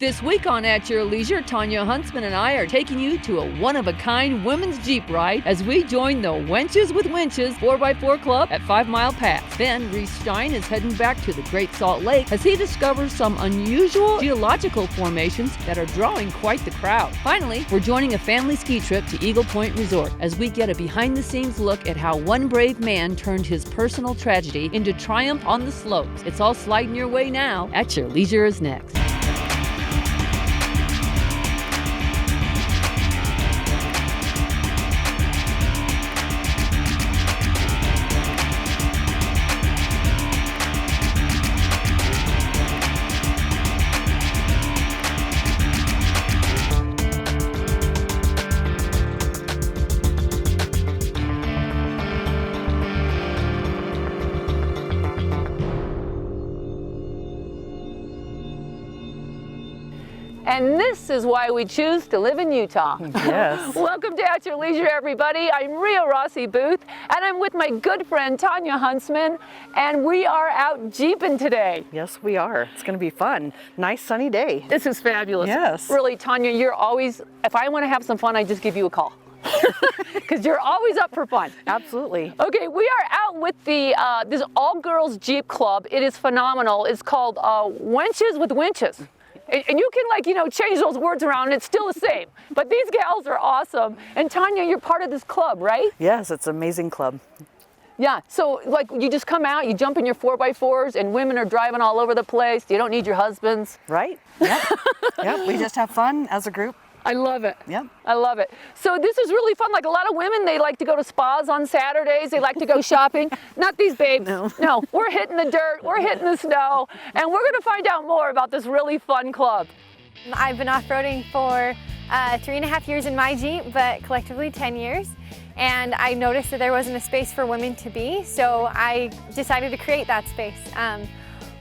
This week on At Your Leisure, Tonya Huntsman and I are taking you to a one-of-a-kind women's Jeep ride as we join the Wenches with Winches 4x4 Club at 5 Mile Pass. Then Reece Stein is heading back to the Great Salt Lake as he discovers some unusual geological formations that are drawing quite the crowd. Finally, we're joining a family ski trip to Eagle Point Resort as we get a behind-the-scenes look at how one brave man turned his personal tragedy into triumph on the slopes. It's all sliding your way now. At Your Leisure is next. And this is why we choose to live in Utah. Yes. Welcome to At Your Leisure, everybody. I'm Ria Booth, and I'm with my good friend Tonya Huntsman, and we are out jeeping today. Yes, we are. It's going to be fun. Nice sunny day. This is fabulous. Yes. Really, Tonya, you're always, if I want to have some fun, I just give you a call. Because you're always up for fun. Absolutely. Okay, we are out with the this all-girls Jeep club. It is phenomenal. It's called Wenches with Winches. And you can change those words around and it's still the same. But these gals are awesome. And Tonya, you're part of this club, right? Yes, it's an amazing club. Yeah, so you just come out, you jump in your 4x4s and women are driving all over the place. You don't need your husbands. Right? Yep. Yep. We just have fun as a group. I love it. Yep. I love it. So this is really fun. Like a lot of women, they like to go to spas on Saturdays. They like to go shopping. Not these babes. No, we're hitting the dirt. We're hitting the snow. And we're going to find out more about this really fun club. I've been off-roading for 3.5 years in my Jeep, but collectively 10 years. And I noticed that there wasn't a space for women to be, so I decided to create that space.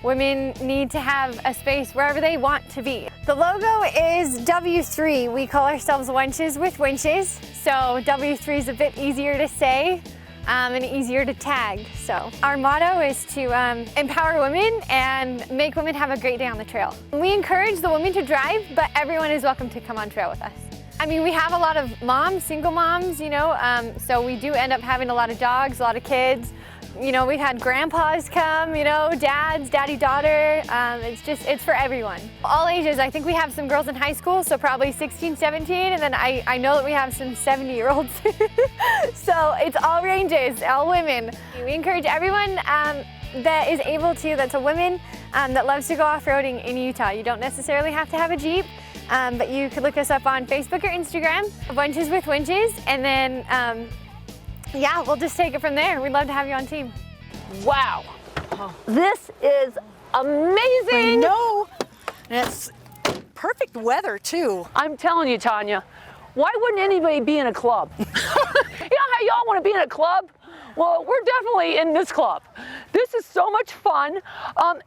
Women need to have a space wherever they want to be. The logo is W3. We call ourselves Wenches with Winches. So W3 is a bit easier to say and easier to tag. So our motto is to empower women and make women have a great day on the trail. We encourage the women to drive, but everyone is welcome to come on trail with us. I mean, we have a lot of moms, single moms, so we do end up having a lot of dogs, a lot of kids. We've had grandpas come, dads, daddy, daughter. It's for everyone. All ages. I think we have some girls in high school, so probably 16, 17, and then I know that we have some 70-year-olds. So it's all ranges, all women. We encourage everyone that is able to, that's a woman that loves to go off-roading in Utah. You don't necessarily have to have a Jeep, but you could look us up on Facebook or Instagram, Wenches with Winches, and then yeah, we'll just take it from there. We'd love to have you on team. Wow. This is amazing. I know. And it's perfect weather, too. I'm telling you, Tonya, why wouldn't anybody be in a club? You know how y'all want to be in a club? Well, we're definitely in this club. This is so much fun.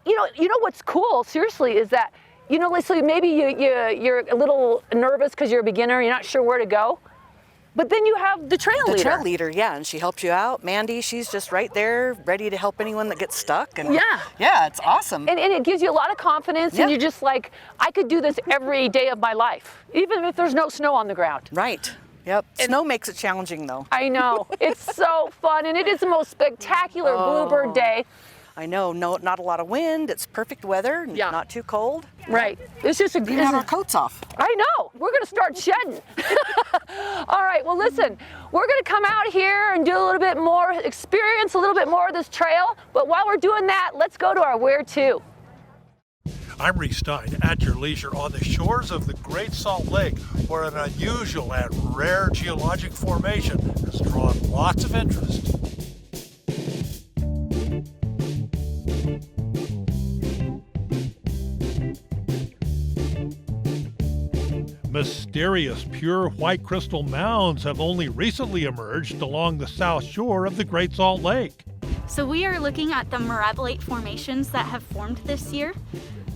You know what's cool, seriously, is that, let's say maybe you're a little nervous because you're a beginner, you're not sure where to go. But then you have the trail leader. The trail leader, yeah, and she helps you out. Mandy, she's just right there, ready to help anyone that gets stuck. And yeah, it's awesome. And it gives you a lot of confidence, and you're just like, I could do this every day of my life, even if there's no snow on the ground. Right. Yep. Snow makes it challenging, though. I know. It's so fun, and it is the most spectacular bluebird day. I know. No, not a lot of wind. It's perfect weather. Yeah. Not too cold. Right. It's just We have our coats off. I know. We're going to start shedding. All right. Well, listen, we're going to come out here and do a little bit more, experience a little bit more of this trail. But while we're doing that, let's go to our Where To. I'm Reece Stein, at your leisure on the shores of the Great Salt Lake, where an unusual and rare geologic formation has drawn lots of interest. Mysterious pure white crystal mounds have only recently emerged along the south shore of the Great Salt Lake. So we are looking at the mirabilite formations that have formed this year.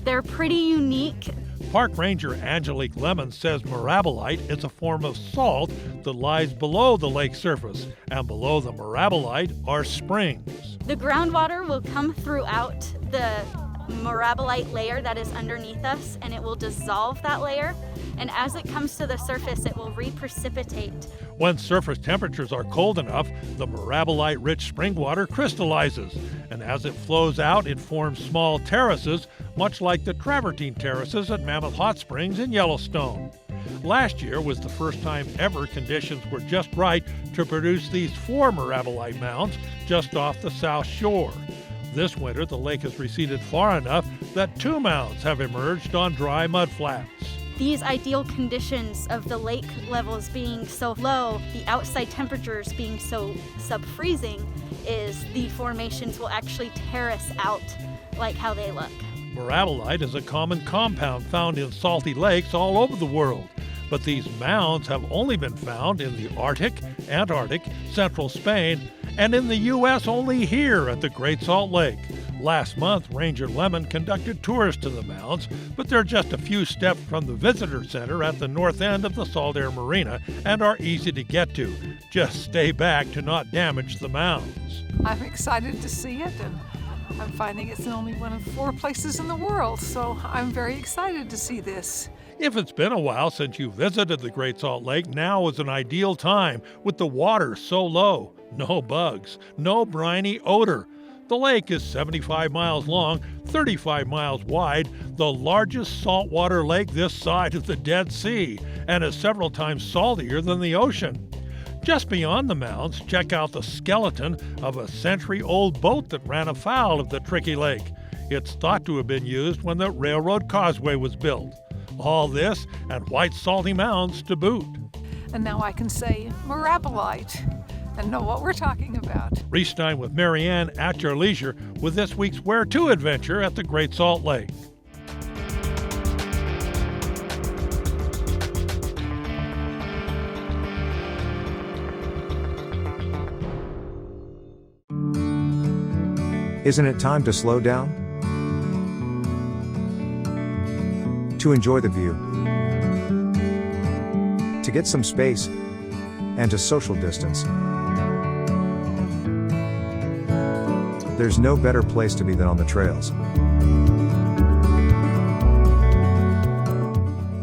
They're pretty unique. Park Ranger Angelique Lemon says mirabilite is a form of salt that lies below the lake surface, and below the mirabilite are springs. The groundwater will come throughout the mirabilite layer that is underneath us, and it will dissolve that layer. And as it comes to the surface, it will reprecipitate. When surface temperatures are cold enough, the mirabilite-rich spring water crystallizes, and as it flows out, it forms small terraces, much like the travertine terraces at Mammoth Hot Springs in Yellowstone. Last year was the first time ever conditions were just right to produce these 4 mirabilite mounds just off the south shore. This winter, the lake has receded far enough that 2 mounds have emerged on dry mudflats. These ideal conditions of the lake levels being so low, the outside temperatures being so sub-freezing, is the formations will actually terrace out like how they look. Mirabilite is a common compound found in salty lakes all over the world, but these mounds have only been found in the Arctic, Antarctic, central Spain, and in the U.S. only here at the Great Salt Lake. Last month, Ranger Lemon conducted tours to the mounds, but they're just a few steps from the visitor center at the north end of the Salt Air Marina and are easy to get to. Just stay back to not damage the mounds. I'm excited to see it, and I'm finding it's in only one of 4 places in the world, so I'm very excited to see this. If it's been a while since you visited the Great Salt Lake, now is an ideal time with the water so low. No bugs, no briny odor. The lake is 75 miles long, 35 miles wide, the largest saltwater lake this side of the Dead Sea, and is several times saltier than the ocean. Just beyond the mounds, check out the skeleton of a century-old boat that ran afoul of the tricky lake. It's thought to have been used when the railroad causeway was built. All this and white salty mounds to boot. And now I can say mirabilite and know what we're talking about. Reece Stein with Marianne at your leisure with this week's Where To adventure at the Great Salt Lake. Isn't it time to slow down? To enjoy the view, to get some space, and to social distance. There's no better place to be than on the trails.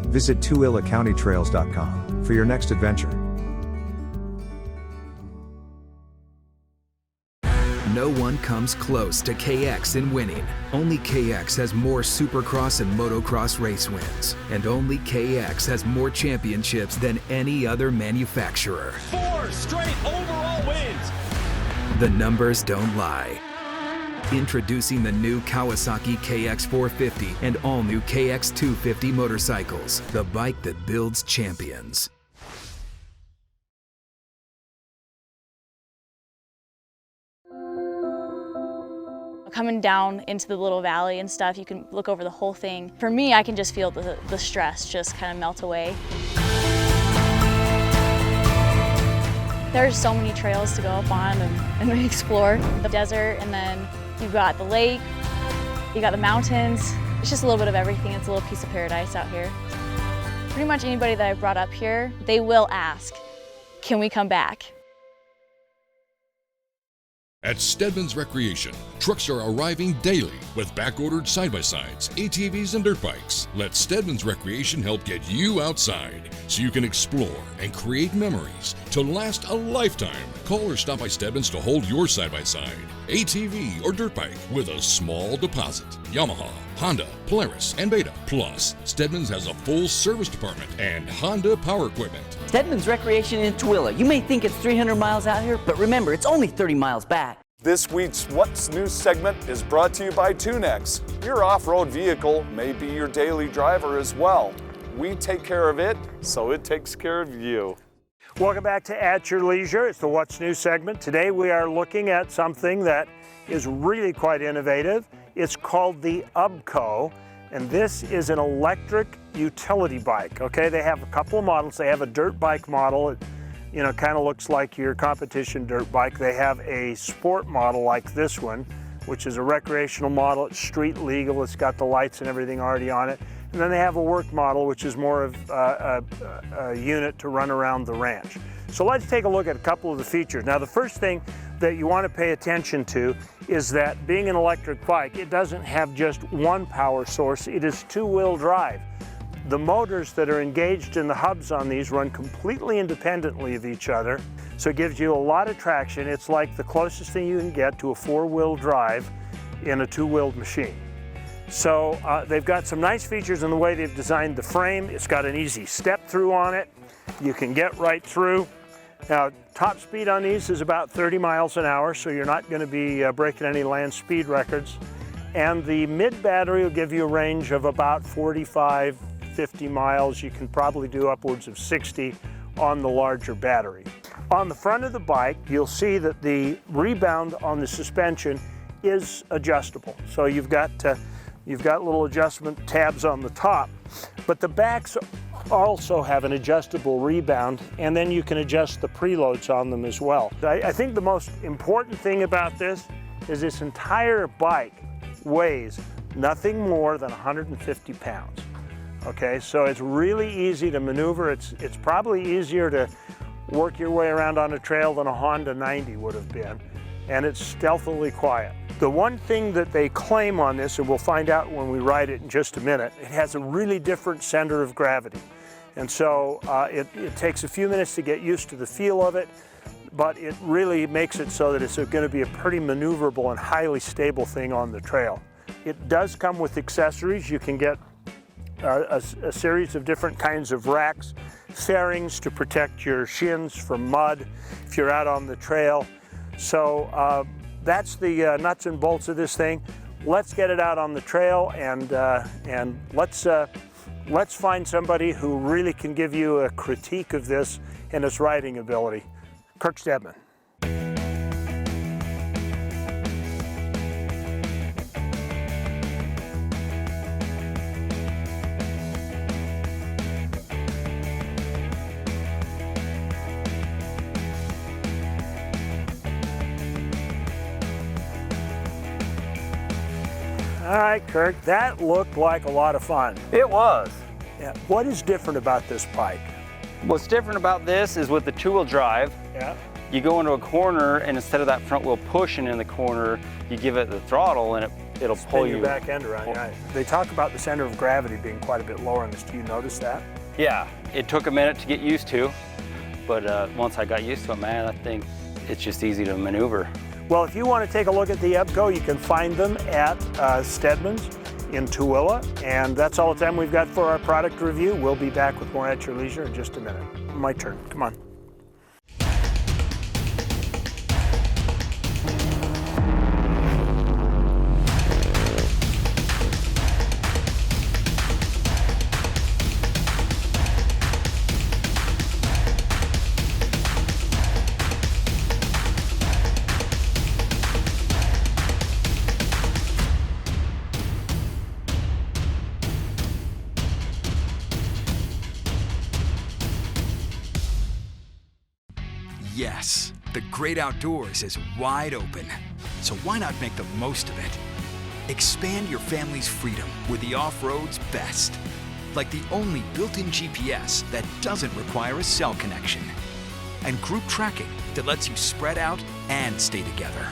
Visit TooeleCountyTrails.com for your next adventure. No one comes close to KX in winning. Only KX has more Supercross and Motocross race wins. And only KX has more championships than any other manufacturer. 4 straight overall wins. The numbers don't lie. Introducing the new Kawasaki KX450 and all new KX250 motorcycles. The bike that builds champions. Coming down into the little valley and stuff, you can look over the whole thing. For me, I can just feel the stress just kind of melt away. There's so many trails to go up on and explore. The desert, and then you've got the lake, you got the mountains. It's just a little bit of everything. It's a little piece of paradise out here. Pretty much anybody that I've brought up here, they will ask, can we come back? At Stedman's Recreation, trucks are arriving daily with back-ordered side-by-sides, ATVs, and dirt bikes. Let Stedman's Recreation help get you outside so you can explore and create memories to last a lifetime. Call or stop by Stedman's to hold your side-by-side, ATV, or dirt bike with a small deposit. Yamaha, Honda, Polaris, and Beta. Plus, Stedman's has a full service department and Honda power equipment. Stedman's Recreation in Tooele. You may think it's 300 miles out here, but remember, it's only 30 miles back. This week's What's New segment is brought to you by Tunex. Your off-road vehicle may be your daily driver as well. We take care of it, so it takes care of you. Welcome back to At Your Leisure. It's the What's New segment. Today we are looking at something that is really quite innovative. It's called the UBCO, and this is an electric utility bike. Okay, they have a couple of models. They have a dirt bike model. It, kind of looks like your competition dirt bike. They have a sport model like this one, which is a recreational model. It's street legal. It's got the lights and everything already on it. And then they have a work model, which is more of a unit to run around the ranch. So let's take a look at a couple of the features. Now, the first thing that you want to pay attention to is that being an electric bike, it doesn't have just one power source, it is two-wheel drive. The motors that are engaged in the hubs on these run completely independently of each other, so it gives you a lot of traction. It's like the closest thing you can get to a four-wheel drive in a two-wheeled machine. So they've got some nice features in the way they've designed the frame. It's got an easy step through on it. You can get right through. Now, top speed on these is about 30 miles an hour, so you're not going to be breaking any land speed records. And the mid battery will give you a range of about 45, 50 miles. You can probably do upwards of 60 on the larger battery. On the front of the bike, you'll see that the rebound on the suspension is adjustable. So you've got little adjustment tabs on the top, but the backs also have an adjustable rebound, and then you can adjust the preloads on them as well. I think the most important thing about this is this entire bike weighs nothing more than 150 pounds. Okay, so it's really easy to maneuver. It's probably easier to work your way around on a trail than a Honda 90 would have been, and it's stealthily quiet. The one thing that they claim on this, and we'll find out when we ride it in just a minute, it has a really different center of gravity. And so it takes a few minutes to get used to the feel of it, but it really makes it so that it's going to be a pretty maneuverable and highly stable thing on the trail. It does come with accessories. You can get a series of different kinds of racks, fairings to protect your shins from mud if you're out on the trail. So that's the nuts and bolts of this thing. Let's get it out on the trail, and let's find somebody who really can give you a critique of this and its riding ability. Kirk Stedman. All right, Kirk, that looked like a lot of fun. It was. Yeah. What is different about this bike? What's different about this is with the two-wheel drive, you go into a corner, and instead of that front wheel pushing in the corner, you give it the throttle, and it'll pull you. Back end around. Right. They talk about the center of gravity being quite a bit lower on this. Do you notice that? Yeah, it took a minute to get used to, but once I got used to it, man, I think it's just easy to maneuver. Well, if you want to take a look at the Ebco, you can find them at Stedman's in Tooele, and that's all the time we've got for our product review. We'll be back with more at your leisure in just a minute. My turn. Come on. Yes, the great outdoors is wide open, so why not make the most of it? Expand your family's freedom with the off-road's best, like the only built-in GPS that doesn't require a cell connection, and group tracking that lets you spread out and stay together.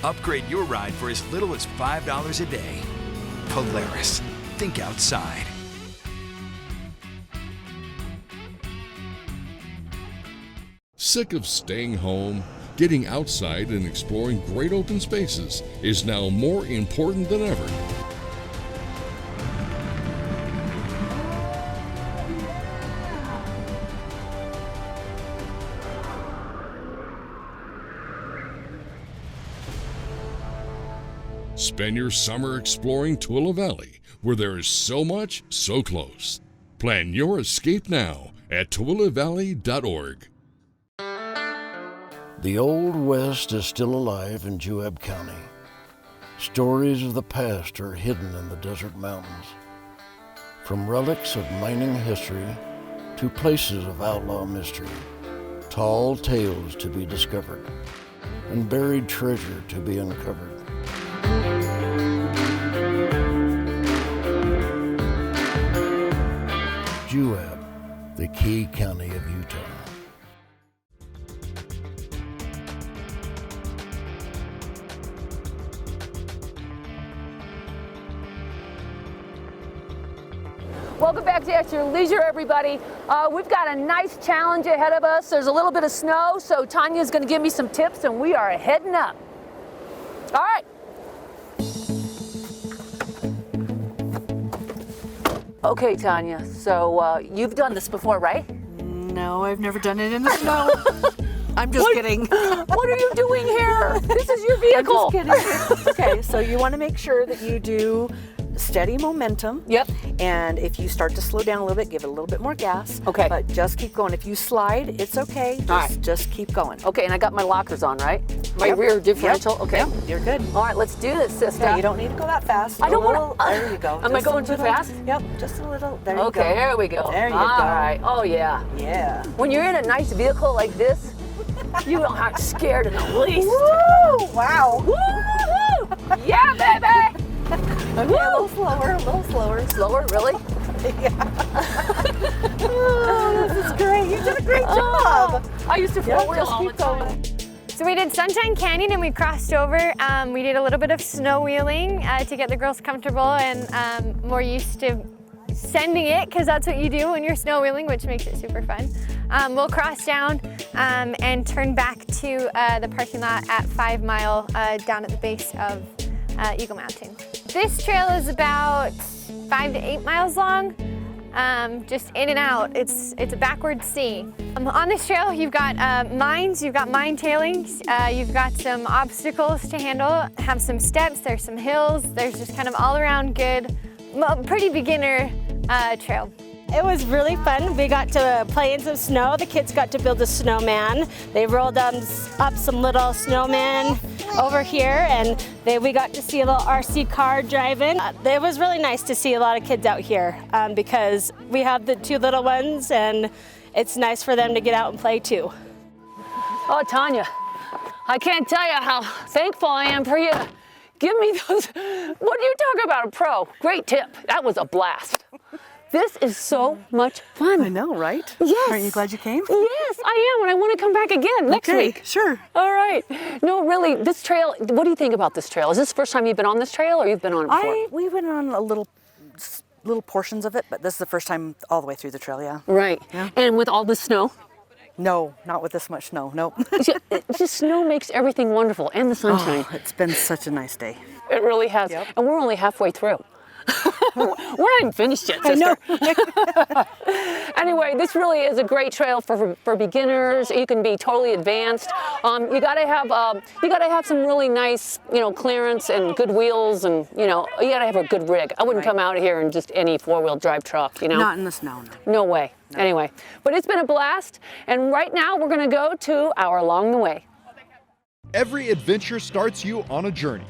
Upgrade your ride for as little as $5 a day. Polaris, think outside. Sick of staying home? Getting outside and exploring great open spaces is now more important than ever. Spend your summer exploring Tooele Valley, where there is so much so close. Plan your escape now at TooeleValley.org. The Old West is still alive in Tooele County. Stories of the past are hidden in the desert mountains. From relics of mining history to places of outlaw mystery, tall tales to be discovered, and buried treasure to be uncovered. Tooele, the key county of Utah. Welcome back to At Your Leisure, everybody. We've got a nice challenge ahead of us. There's a little bit of snow, so Tonya's going to give me some tips, and we are heading up. All right. Okay, Tonya, so you've done this before, right? No, I've never done it in the snow. I'm just kidding. What are you doing here? This is your vehicle. I'm just kidding. Okay, so you want to make sure that you do steady momentum. Yep. And if you start to slow down a little bit, give it a little bit more gas. Okay. But just keep going. If you slide, it's okay. Just keep going. Okay, and I got my lockers on, right? My rear differential. Yep. Okay. Yep. You're good. All right, let's do this, sister. Okay, you don't need to go that fast. I don't want to. There you go. Am I going too fast? Yep, just a little. There you go. Okay, there we go. There you go. All right. Oh, yeah. Yeah. When you're in a nice vehicle like this, you don't act scared in the least. Woo! Wow. Woo-hoo! Yeah, baby! Okay, a little slower, a little slower. Slower, really? Yeah. Oh, this is great. You did a great job. I used to four-wheel all the time. So we did Sunshine Canyon and we crossed over. We did a little bit of snow wheeling to get the girls comfortable and more used to sending it, because that's what you do when you're snow wheeling, which makes it super fun. We'll cross down and turn back to the parking lot at 5 Mile down at the base of Eagle Mountain. This trail is about 5 to 8 miles long, just in and out. It's a backward sea. On this trail, you've got mines, you've got mine tailings, you've got some obstacles to handle, have some steps, there's some hills, there's just kind of all around good, pretty beginner trail. It was really fun. We got to play in some snow. The kids got to build a snowman. They rolled up some little snowmen over here, and we got to see a little RC car driving. It was really nice to see a lot of kids out here because we have the 2 little ones, and it's nice for them to get out and play too. Oh, Tonya, I can't tell you how thankful I am for you. Give me those. What are you talking about, a pro? Great tip. That was a blast. This is so much fun. I know, right? Yes. Aren't you glad you came? Yes, I am, and I want to come back again next week. Sure. All right. No, really, this trail, what do you think about this trail? Is this the first time you've been on this trail, or you've been on it before? We've been on a little portions of it, but this is the first time all the way through the trail, yeah. Right. Yeah. And with all the snow? No, not with this much snow, nope. Just snow makes everything wonderful, and the sunshine. Oh, it's been such a nice day. It really has. Yep. And we're only halfway through. We're not even finished yet, sister. I know. Anyway, this really is a great trail for beginners. You can be totally advanced. You gotta have some really nice, clearance and good wheels, and you gotta have a good rig. I wouldn't come out here in just any 4-wheel drive truck, Not in the snow, no. No way. No. Anyway, but it's been a blast, and right now we're gonna go to our Along the Way. Every adventure starts you on a journey.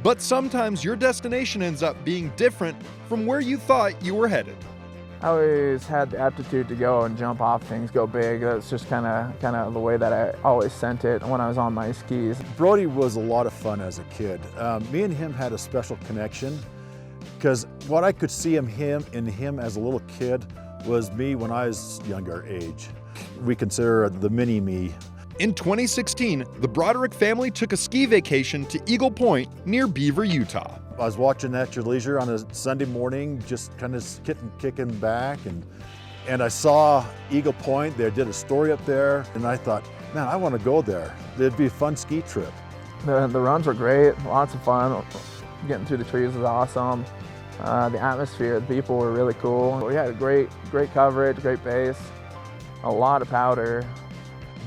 But sometimes your destination ends up being different from where you thought you were headed. I always had the aptitude to go and jump off things, go big. That's just kind of the way that I always sent it when I was on my skis. Brody was a lot of fun as a kid. Me and him had a special connection because what I could see in him as a little kid was me when I was younger age. We consider the mini-me. In 2016, the Broderick family took a ski vacation to Eagle Point near Beaver, Utah. I was watching At Your Leisure on a Sunday morning, just kind of kicking back, and I saw Eagle Point. They did a story up there, and I thought, man, I want to go there. It'd be a fun ski trip. The runs were great, lots of fun. Getting through the trees was awesome. The atmosphere, the people were really cool. We had a great coverage, great pace, a lot of powder.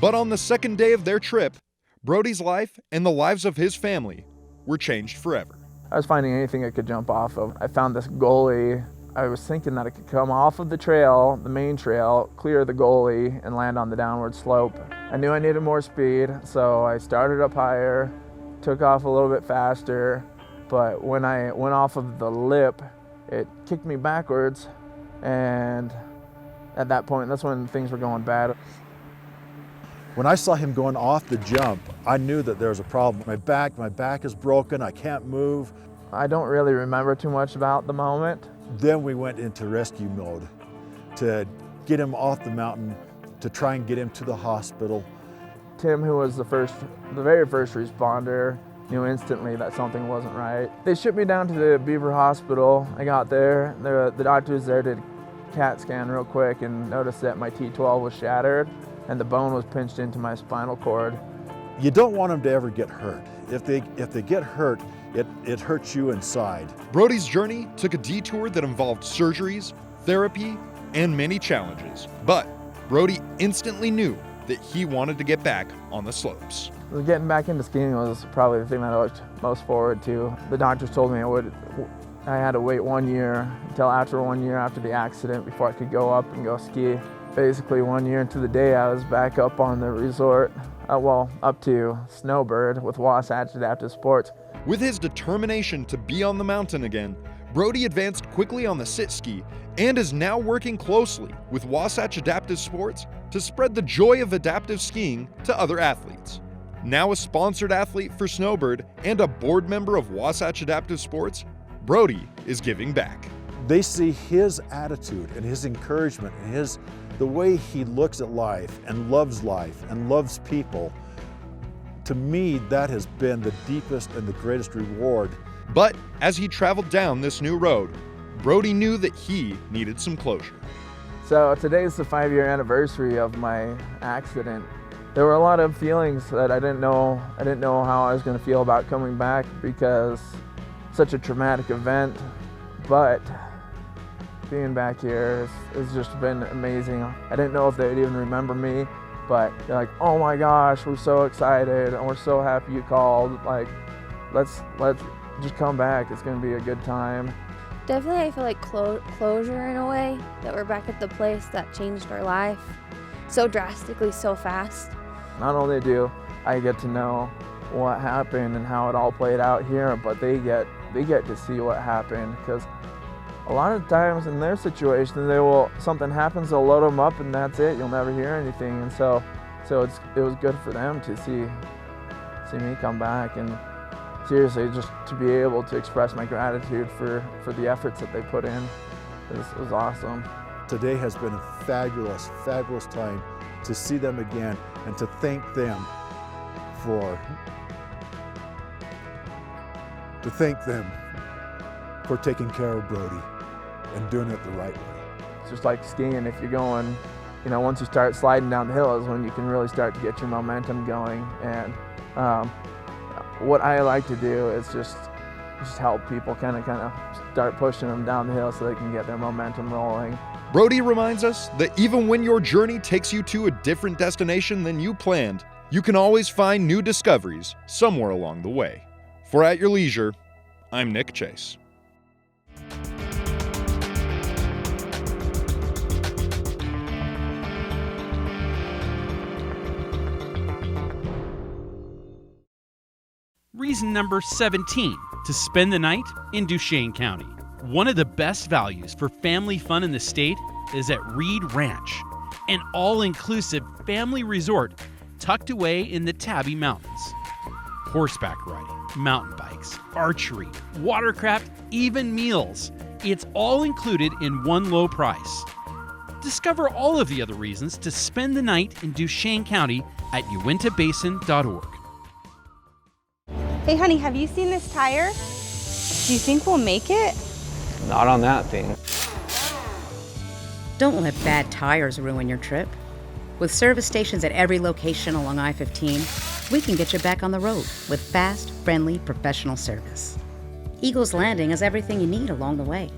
But on the second day of their trip, Brody's life and the lives of his family were changed forever. I was finding anything I could jump off of. I found this gully. I was thinking that I could come off of the trail, the main trail, clear the gully, and land on the downward slope. I knew I needed more speed, so I started up higher, took off a little bit faster, but when I went off of the lip, it kicked me backwards, and at that point, that's when things were going bad. When I saw him going off the jump, I knew that there was a problem. My back is broken, I can't move. I don't really remember too much about the moment. Then we went into rescue mode to get him off the mountain, to try and get him to the hospital. Tim, who was the very first responder, knew instantly that something wasn't right. They shipped me down to the Beaver Hospital. I got there, the doctor was there to CAT scan real quick and noticed that my T12 was shattered and the bone was pinched into my spinal cord. You don't want them to ever get hurt. If they get hurt, it hurts you inside. Brody's journey took a detour that involved surgeries, therapy, and many challenges. But Brody instantly knew that he wanted to get back on the slopes. Getting back into skiing was probably the thing that I looked most forward to. The doctors told me I had to wait 1 year until after 1 year after the accident before I could go up and go ski. Basically 1 year into the day I was back up on the resort, up to Snowbird with Wasatch Adaptive Sports. With his determination to be on the mountain again, Brody advanced quickly on the sit ski and is now working closely with Wasatch Adaptive Sports to spread the joy of adaptive skiing to other athletes. Now a sponsored athlete for Snowbird and a board member of Wasatch Adaptive Sports, Brody is giving back. They see his attitude and his encouragement and the way he looks at life and loves people. To me, that has been the deepest and the greatest reward. But as he traveled down this new road, Brody knew that he needed some closure. So today's the 5-year anniversary of my accident. There were a lot of feelings that I didn't know how I was going to feel about coming back because such a traumatic event. But being back here has just been amazing. I didn't know if they'd even remember me, but they're like, "Oh my gosh, we're so excited and we're so happy you called. Like, let's just come back. It's going to be a good time." Definitely, I feel like closure in a way, that we're back at the place that changed our life so drastically, so fast. Not only do I get to know what happened and how it all played out here, but they get to see what happened, because a lot of times in their situation, something happens, they'll load them up and that's it. You'll never hear anything, and so it was good for them to see me come back, and seriously, just to be able to express my gratitude for the efforts that they put in was awesome. Today has been a fabulous, fabulous time to see them again and to thank them for taking care of Brody and doing it the right way. It's just like skiing. If you're going, once you start sliding down the hill is when you can really start to get your momentum going. And what I like to do is just help people kind of start pushing them down the hill so they can get their momentum rolling. Brody reminds us that even when your journey takes you to a different destination than you planned, you can always find new discoveries somewhere along the way. For At Your Leisure, I'm Nick Chase. Reason number 17 to spend the night in Duchesne County. One of the best values for family fun in the state is at Reed Ranch, an all-inclusive family resort tucked away in the Tabby Mountains. Horseback riding, mountain bikes, archery, watercraft, even meals. It's all included in one low price. Discover all of the other reasons to spend the night in Duchesne County at uintabasin.org. Hey honey, have you seen this tire? Do you think we'll make it? Not on that thing. Don't let bad tires ruin your trip. With service stations at every location along I-15, we can get you back on the road with fast, friendly, professional service. Eagles Landing has everything you need along the way.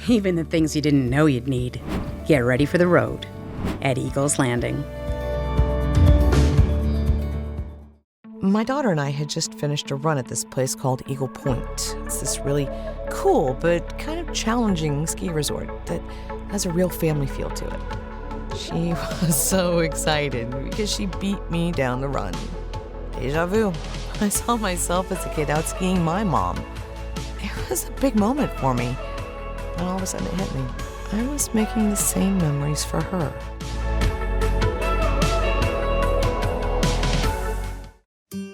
Even the things you didn't know you'd need. Get ready for the road at Eagles Landing. My daughter and I had just finished a run at this place called Eagle Point. It's this really cool but kind of challenging ski resort that has a real family feel to it. She was so excited because she beat me down the run. Deja vu. I saw myself as a kid out skiing my mom. It was a big moment for me. And all of a sudden it hit me. I was making the same memories for her.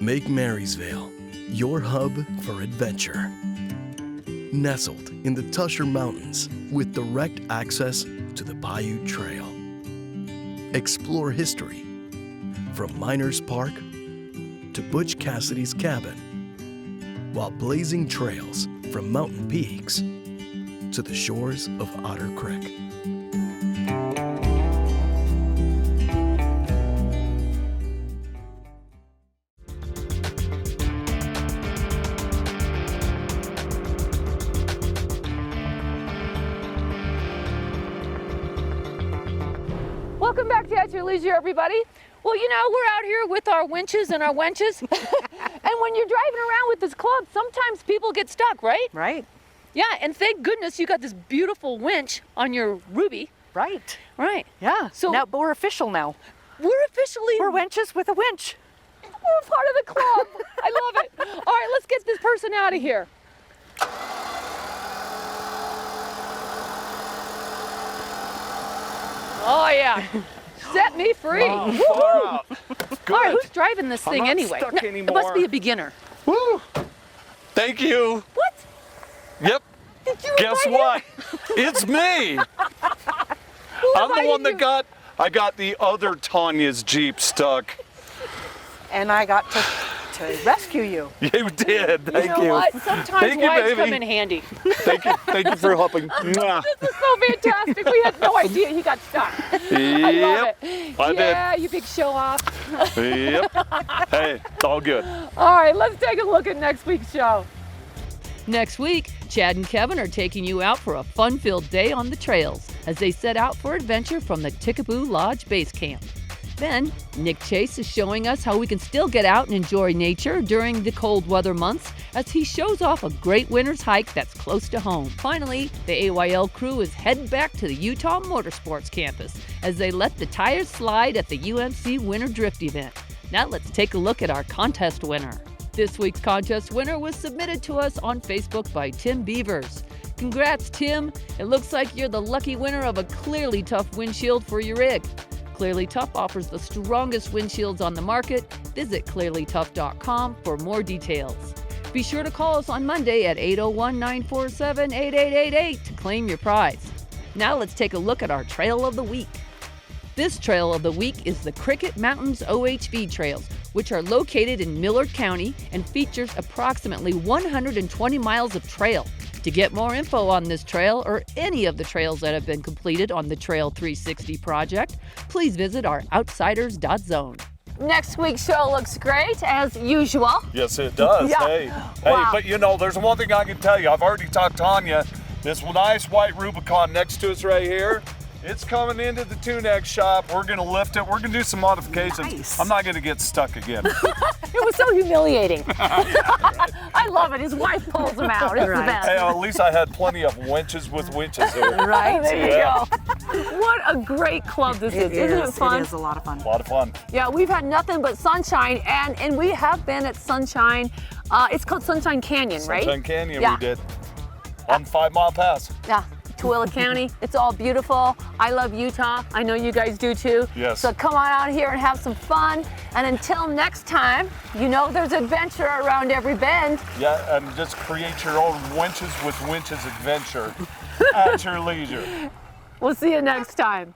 Make Marysvale your hub for adventure. Nestled in the Tusher Mountains with direct access to the Bayou Trail. Explore history from Miners Park to Butch Cassidy's cabin, while blazing trails from mountain peaks to the shores of Otter Creek. Welcome back to At Your Leisure, everybody. Well, you know, we're out here with our winches and our wenches. And when you're driving around with this club, sometimes people get stuck, right? Right. Yeah, and thank goodness you got this beautiful winch on your Ruby. Right. Right. Yeah. So now, but we're official now. We're wenches with a winch. We're part of the club. I love it. All right, let's get this person out of here. Oh yeah. Set me free. Wow. All right, who's driving this thing anyway? Stuck It anymore. must be a beginner. Woo! Thank you. What? Yep. Guess what? It's me. I'm the one that I got the other Tonya's Jeep stuck. And I got to rescue you. You did. Thank you. You know what? Sometimes wives come in handy. Thank you. Thank you for helping. Mwah. This is so fantastic. We had no idea he got stuck. I love it. I Yeah, you big show off. Yep. Hey, it's all good. All right, let's take a look at next week's show. Next week, Chad and Kevin are taking you out for a fun-filled day on the trails as they set out for adventure from the Tickaboo Lodge Base Camp. Then, Nick Chase is showing us how we can still get out and enjoy nature during the cold weather months as he shows off a great winter's hike that's close to home. Finally, the AYL crew is heading back to the Utah Motorsports campus as they let the tires slide at the UMC Winter Drift event. Now let's take a look at our contest winner. This week's contest winner was submitted to us on Facebook by Tim Beavers. Congrats, Tim. It looks like you're the lucky winner of a Clearly Tough windshield for your rig. Clearly Tough offers the strongest windshields on the market. Visit clearlytough.com for more details. Be sure to call us on Monday at 801-947-8888 to claim your prize. Now let's take a look at our Trail of the Week. This Trail of the Week is the Cricket Mountains OHV Trails, which are located in Millard County and features approximately 120 miles of trail. To get more info on this trail or any of the trails that have been completed on the Trail 360 project, please visit our outsiders.zone. Next week's show looks great, as usual. Yes, it does. Yeah. Hey, Wow. but you know, there's one thing I can tell you. I've already talked to Tonya. This nice white Rubicon next to us right here, it's coming into the Tunex shop. We're going to lift it. We're going to do some modifications. Nice. I'm not going to get stuck again. It was so humiliating. I love it. His wife pulls him out. It's the best. Hey, at least I had plenty of wenches with winches here. Right, there you Yeah. go. What a great club this is. Isn't it fun? It is a lot of fun. A lot of fun. Yeah, we've had nothing but sunshine, and we have been at Sunshine. It's called Sunshine Canyon, right? Sunshine Canyon Yeah. we did. On 5 Mile Pass. Yeah, Tooele County. It's all beautiful. I love Utah. I know you guys do too. Yes. So come on out here and have some fun. And until next time, you know there's adventure around every bend. Yeah, and just create your own Wenches with Winches adventure at your leisure. We'll see you next time.